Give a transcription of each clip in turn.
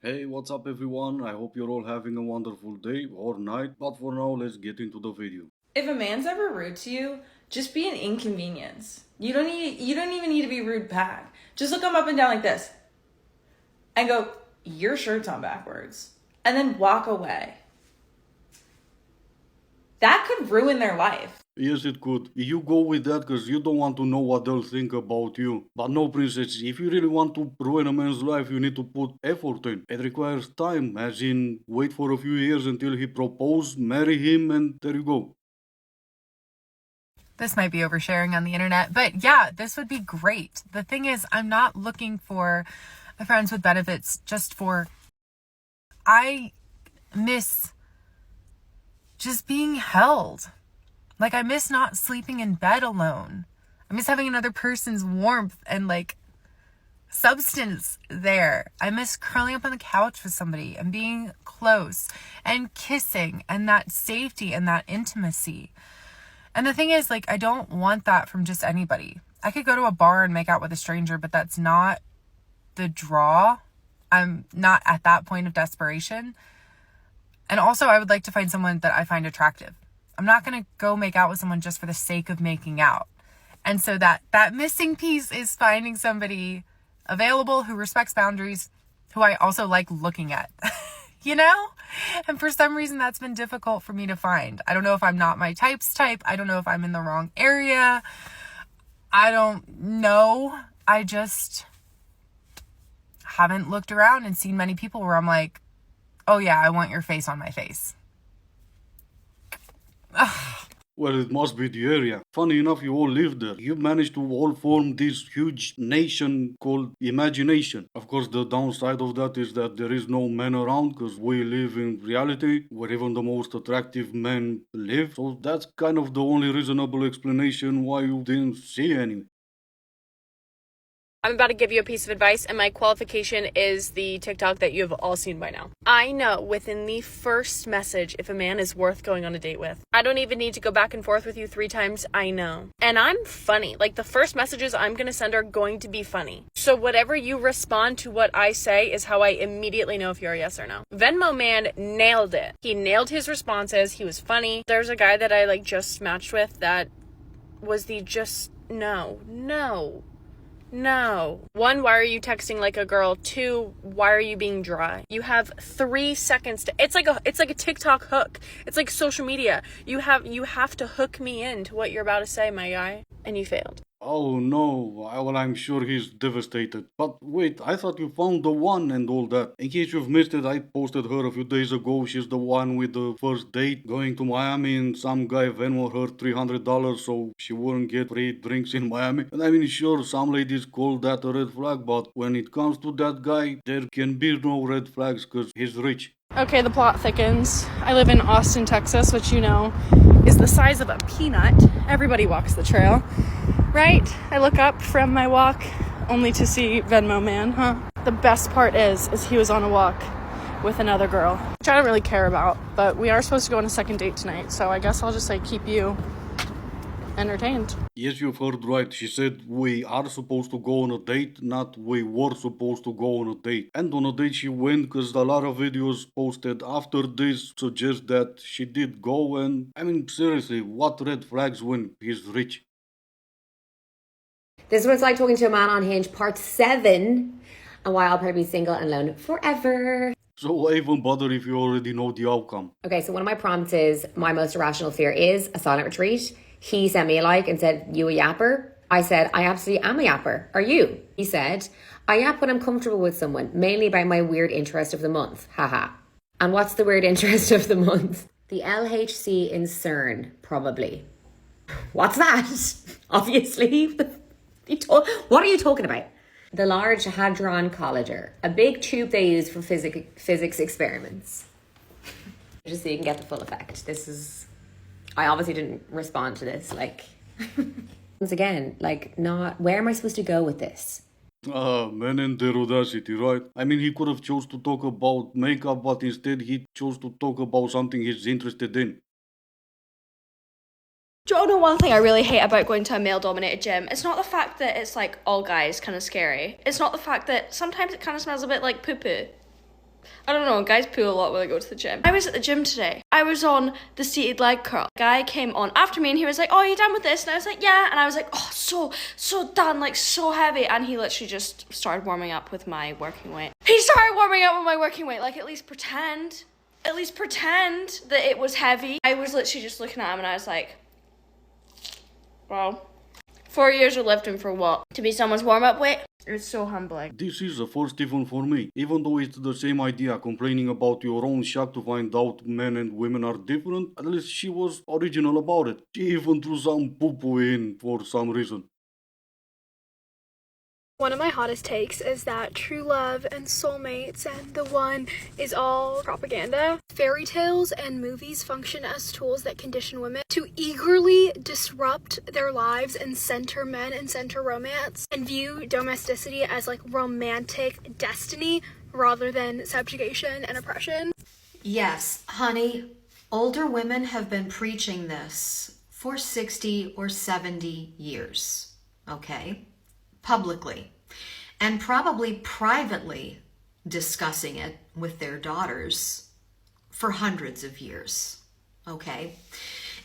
Hey, what's up everyone? I hope you're all having a wonderful day or night, but for now, let's get into the video. If a man's ever rude to you, just be an inconvenience. You don't even need to be rude back. Just look him up and down like this and go, "Your shirt's on backwards." And then walk away. That could ruin their life. Yes, it could. You go with that because you don't want to know what they'll think about you. But no, princess, if you really want to ruin a man's life, you need to put effort in. It requires time, as in wait for a few years until he proposes, marry him, and there you go. This might be oversharing on the internet, but yeah, this would be great. The thing is, I'm not looking for a friends with benefits just for, I miss just being held. Like, I miss not sleeping in bed alone. I miss having another person's warmth and substance there. I miss curling up on the couch with somebody and being close and kissing and that safety and that intimacy. And the thing is, I don't want that from just anybody. I could go to a bar and make out with a stranger, but that's not the draw. I'm not at that point of desperation. And also, I would like to find someone that I find attractive. I'm not going to go make out with someone just for the sake of making out. And so that missing piece is finding somebody available who respects boundaries, who I also like looking at. You know? And for some reason, that's been difficult for me to find. I don't know if I'm not my type's type. I don't know if I'm in the wrong area. I don't know. I just haven't looked around and seen many people where I'm like, oh yeah, I want your face on my face. Well, it must be the area. Funny enough, you all live there. You managed to all form this huge nation called imagination. Of course, the downside of that is that there is no men around because we live in reality where even the most attractive men live. So that's kind of the only reasonable explanation why you didn't see any. I'm about to give you a piece of advice, and my qualification is the TikTok that you have all seen by now. I know within the first message if a man is worth going on a date with. I don't even need to go back and forth with you 3 times. I know. And I'm funny. The first messages I'm going to send are going to be funny. So whatever you respond to what I say is how I immediately know if you're a yes or no. Venmo man nailed it. He nailed his responses. He was funny. There's a guy that I just matched with that was the just no. One, why are you texting like a girl? Two, why are you being dry? You have 3 seconds to it's like a TikTok hook. It's like social media. You have to hook me into what you're about to say, my guy. And you failed. Oh no, well, I'm sure he's devastated. But wait, I thought you found the one and all that. In case you've missed it, I posted her a few days ago. She's the one with the first date going to Miami, and some guy Venmo her $300 so she wouldn't get free drinks in Miami. And I mean, sure, some ladies call that a red flag, but when it comes to that guy, there can be no red flags because he's rich. Okay, the plot thickens. I live in Austin, Texas, which you know is the size of a peanut. Everybody walks the trail, right? I look up from my walk only to see Venmo man, huh? The best part is he was on a walk with another girl, which I don't really care about, but we are supposed to go on a second date tonight, so I guess I'll just keep you entertained. Yes, you've heard right. She said we are supposed to go on a date, not we were supposed to go on a date. And on a date she went because a lot of videos posted after this suggest that she did go. And I mean, seriously, what red flags when he's rich? This is what it's like talking to a man on Hinge, part 7, and why I'll probably be single and alone forever. So why even bother if you already know the outcome? Okay, so one of my prompts is my most irrational fear is a silent retreat. He sent me a like and said, "You a yapper?" I said, "I absolutely am a yapper. Are you?" He said, "I yap when I'm comfortable with someone, mainly by my weird interest of the month. Haha. And what's the weird interest of the month? The LHC in CERN, probably. What's that? Obviously. What are you talking about? The Large Hadron Collider, a big tube they use for physics experiments. Just so you can get the full effect. I obviously didn't respond to this. Once again, not, where am I supposed to go with this? Man and their audacity, right? I mean, he could have chose to talk about makeup, but instead he chose to talk about something he's interested in. Do you know one thing I really hate about going to a male-dominated gym? It's not the fact that it's all guys kind of scary. It's not the fact that sometimes it kind of smells a bit like poo-poo. I don't know, guys poo a lot when they go to the gym. I was at the gym today. I was on the seated leg curl. Guy came on after me and he was like, oh, are you done with this? And I was like, yeah. And I was like, oh, so done, like so heavy. And he literally just started warming up with my working weight. He started warming up with my working weight, like at least pretend that it was heavy. I was literally just looking at him and I was like, wow. 4 years of lifting for what? To be someone's warm-up weight? It's so humbling. This is a first even for me. Even though it's the same idea, complaining about your own shock to find out men and women are different, at least she was original about it. She even threw some poo-poo in for some reason. One of my hottest takes is that true love and soulmates and the one is all propaganda. Fairy tales and movies function as tools that condition women to eagerly disrupt their lives and center men and center romance and view domesticity as like romantic destiny rather than subjugation and oppression. Yes, honey, older women have been preaching this for 60 or 70 years, okay? Publicly, and probably privately discussing it with their daughters for hundreds of years, okay?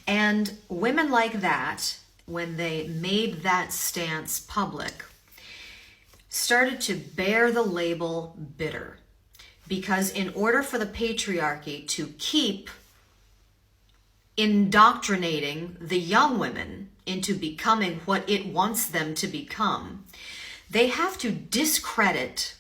And women like that, when they made that stance public, started to bear the label bitter. Because in order for the patriarchy to keep indoctrinating the young women into becoming what it wants them to become, they have to discredit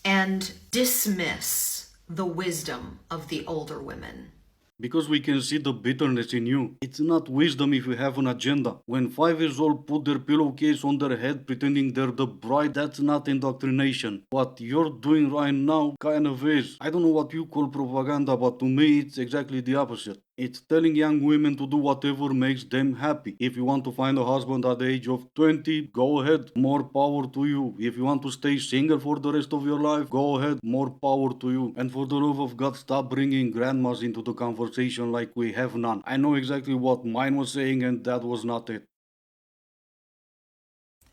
and dismiss the wisdom of the older women. Because we can see the bitterness in you. It's not wisdom if you have an agenda. When 5 years old put their pillowcase on their head pretending they're the bride, that's not indoctrination. What you're doing right now kind of is. I don't know what you call propaganda, but to me it's exactly the opposite. It's telling young women to do whatever makes them happy. If you want to find a husband at the age of 20, go ahead, more power to you. If you want to stay single for the rest of your life, go ahead, more power to you. And for the love of God, stop bringing grandmas into the conversation like we have none. I know exactly what mine was saying and that was not it.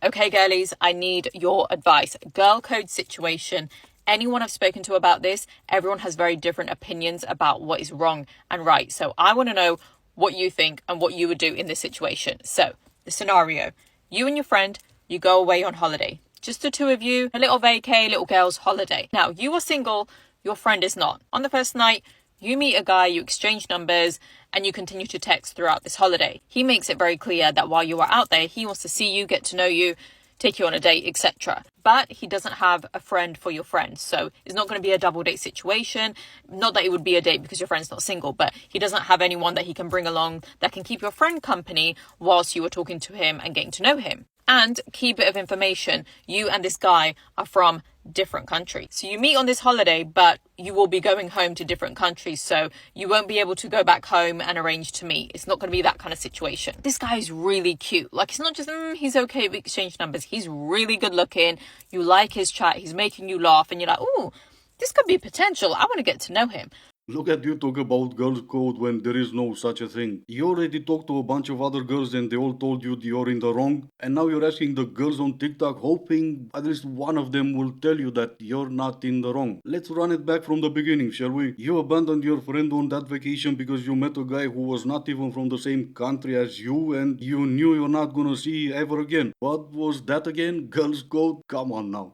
Okay, girlies, I need your advice. Girl code situation. Anyone I've spoken to about this, everyone has very different opinions about what is wrong and right. So I want to know what you think and what you would do in this situation. So the scenario, you and your friend, you go away on holiday. Just the two of you, a little vacay, little girl's holiday. Now, you are single, your friend is not. On the first night, you meet a guy, you exchange numbers, and you continue to text throughout this holiday. He makes it very clear that while you are out there, he wants to see you, get to know you, take you on a date, etc. But he doesn't have a friend for your friend. So it's not going to be a double date situation. Not that it would be a date because your friend's not single, but he doesn't have anyone that he can bring along that can keep your friend company whilst you are talking to him and getting to know him. And key bit of information, you and this guy are from different countries. So you meet on this holiday, but you will be going home to different countries. So you won't be able to go back home and arrange to meet. It's not going to be that kind of situation. This guy is really cute. Like, it's not just, he's okay with exchange numbers. He's really good looking. You like his chat. He's making you laugh. And you're like, ooh, this could be potential. I want to get to know him. Look at you talk about girls' code when there is no such a thing. You already talked to a bunch of other girls and they all told you you're in the wrong. And now you're asking the girls on TikTok, hoping at least one of them will tell you that you're not in the wrong. Let's run it back from the beginning, shall we? You abandoned your friend on that vacation because you met a guy who was not even from the same country as you and you knew you're not gonna see ever again. What was that again? Girls' code? Come on now.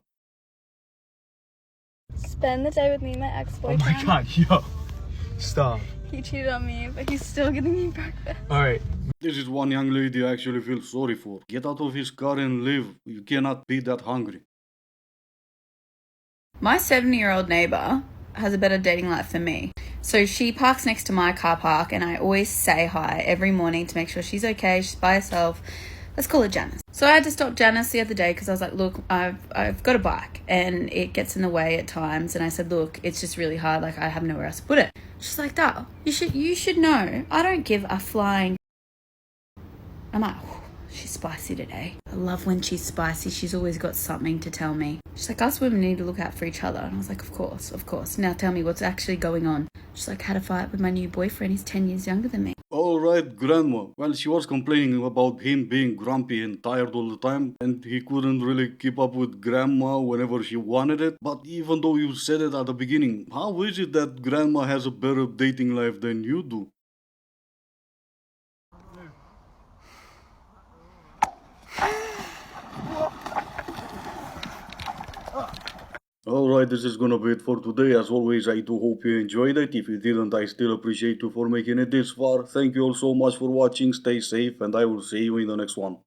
Spend the day with me and my ex-boyfriend. Oh my god, yo. Stop. He cheated on me, but he's still getting me breakfast. Alright. This is one young lady I actually feel sorry for. Get out of his car and leave. You cannot be that hungry. My 70-year-old neighbour has a better dating life than me. So she parks next to my car park and I always say hi every morning to make sure she's okay, she's by herself. Let's call her Janice. So I had to stop Janice the other day because I was like, look, I've got a bike and it gets in the way at times. And I said, look, it's just really hard. Like, I have nowhere else to put it. She's like, Dad, you should know. I don't give a flying. I'm like, she's spicy today. I love when she's spicy. She's always got something to tell me. She's like, us women need to look out for each other. And I was like, of course. Now tell me what's actually going on. She's like, had a fight with my new boyfriend. He's 10 years younger than me. All alright, grandma. Well, she was complaining about him being grumpy and tired all the time, and he couldn't really keep up with grandma whenever she wanted it. But even though you said it at the beginning, how is it that grandma has a better dating life than you do? Alright, this is gonna be it for today. As always, I do hope you enjoyed it. If you didn't, I still appreciate you for making it this far. Thank you all so much for watching. Stay safe, and I will see you in the next one.